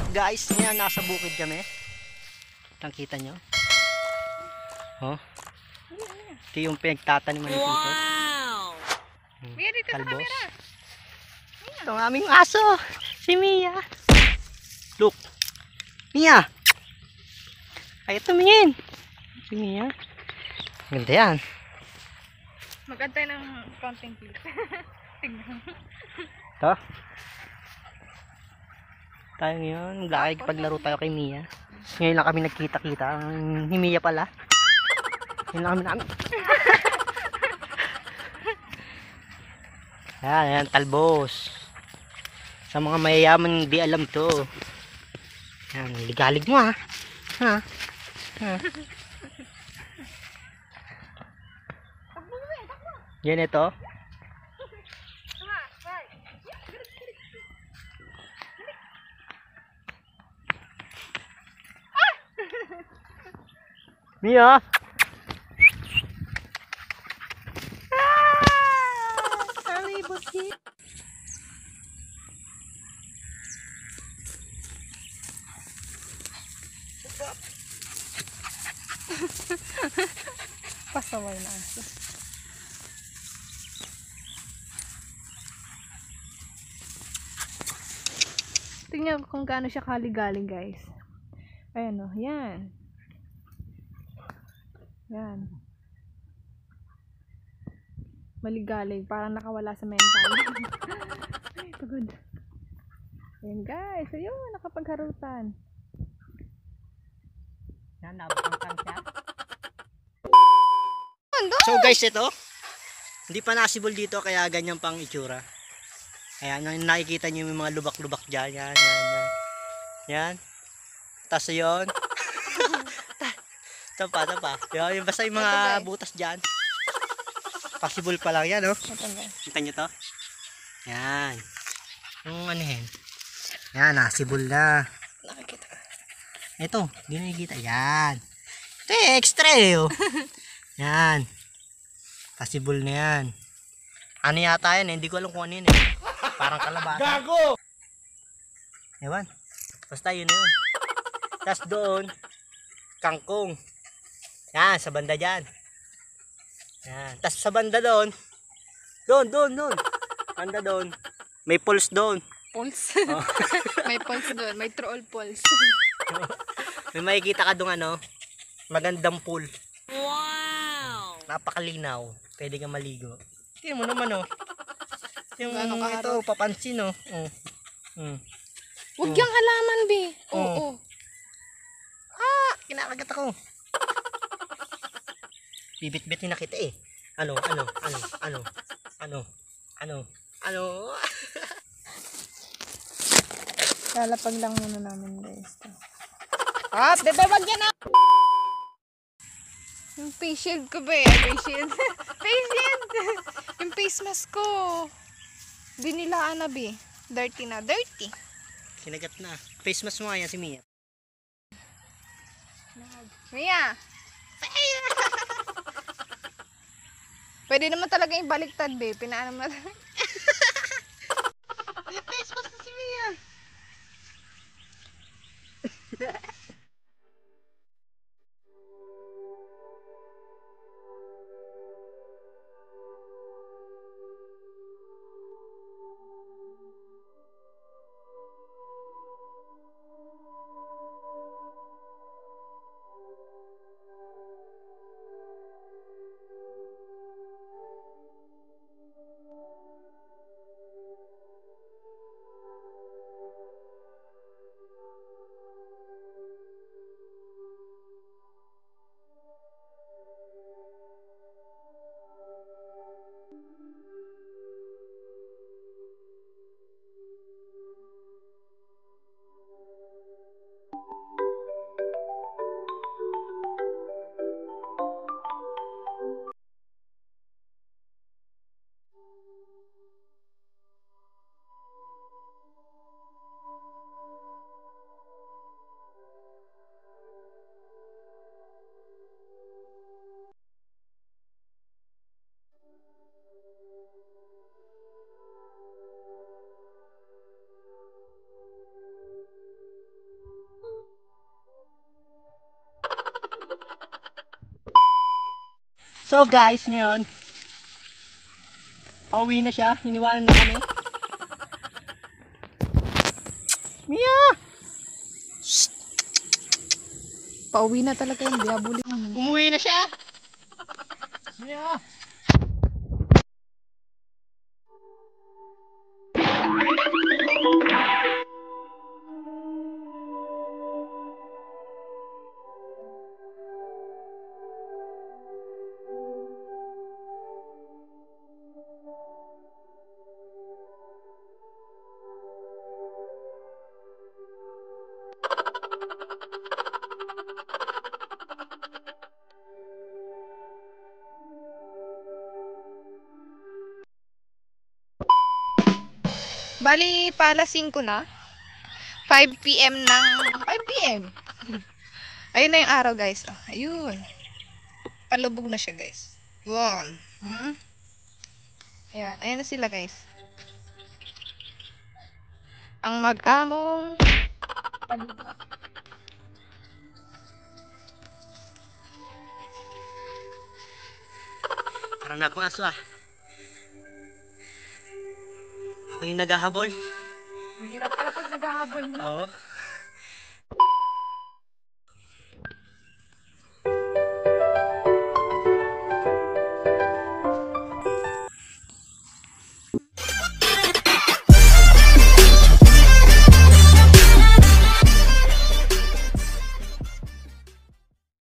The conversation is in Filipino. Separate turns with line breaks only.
Guys, ngayon nasa bukid kami. Nakita nyo? Oh. Ito yung pinagtataniman ni Tito.
Wow!
Mia, dito sa
Talbos.
camera.
Ito ang aming aso. Si Mia. Look. Mia. Ay, tumingin. Si Mia. Ganda yan.
Magantay ng konting clip. Tignan.
Ito. Tayo ngayon. Paglaro tayo kay Mia. Ngayon lang kami nagkita-kita. Ni Mia pala. Ngayon lang kami namin. Yan, talbos. Sa mga mayayaman hindi alam to. Yan, ligalig mo ha. Ha? Ha? Yan ito. Mia!
Pasaway na aso. Tingnan kung gaano siya kaligaling, guys. Ayan o, yan. Yan. Maligalig, parang nakawala sa mental. Ay, pagod. Ayan, guys. Ayun, nakapagharutan.
Yan, nabukang siya. So guys, ito. Hindi pa nasibol dito kaya ganyan pang itsura. Ayan, nakikita nyo yung mga lubak-lubak dyan. Yan, yan, yan. Yan. Tapos yun. Ito pa. Yan, basta yung mga butas dyan. Possible pa lang yan, oh. Kita nyo to? Yan. Yung ano yan. Yan, nasibol na.
Nakikita ka.
Ito, hindi nakikita. Yan. Ito extra eh, oh. Yan. Possible na yan. Ano yata yan eh? Hindi ko alam kung ano yun eh. Parang kalabasa. Gago! Ewan. Basta yun na yun. Tapos doon, kangkong. Yan, sa banda dyan. Yan. Tapos sa banda doon. Doon. Banda doon. May pulse doon.
Pulse?
Oh.
May pulse doon. May troll pulse.
May makikita ka doon ano. Magandang pool.
Wow!
Napakalinaw. Pwede ka maligo. Tingnan mo naman oh. Yung
Gano'ng kaharap?
ito, papansin oh.
Huwag yung halaman, be. Oo.
Kinakagat ako. Bibit-bitin na kita eh. Ano.
Lalapag lang muna namin, guys. Bebe, wag yan ah! Yung face shield ko ba eh? Face shield. Face shield! Yung face mask ko. Dinilaan na, be. Dirty na. Dirty.
Kinagat na. Face mask mo nga yan si Mia.
Mia! Pwede naman talaga ibaliktad, be. Pinaano mo.
Face mask na si Mia. So guys, ngayon, pauwi na siya. Hiniwanan na kami. Mia!
Pauwi na talaga yung diabuli.
Umuwi na siya! Mia!
Bali, pala 5 na. 5 PM ng... 5 PM. Ayun na yung araw, guys. Oh, ayun. Palubog na siya, guys. Wow. Ayan. Ayan na sila, guys. Ang mag-among...
Parang na akong aso ah. Ako yung naghahabol.
Hirap pala pag naghahabol mo.
Oo.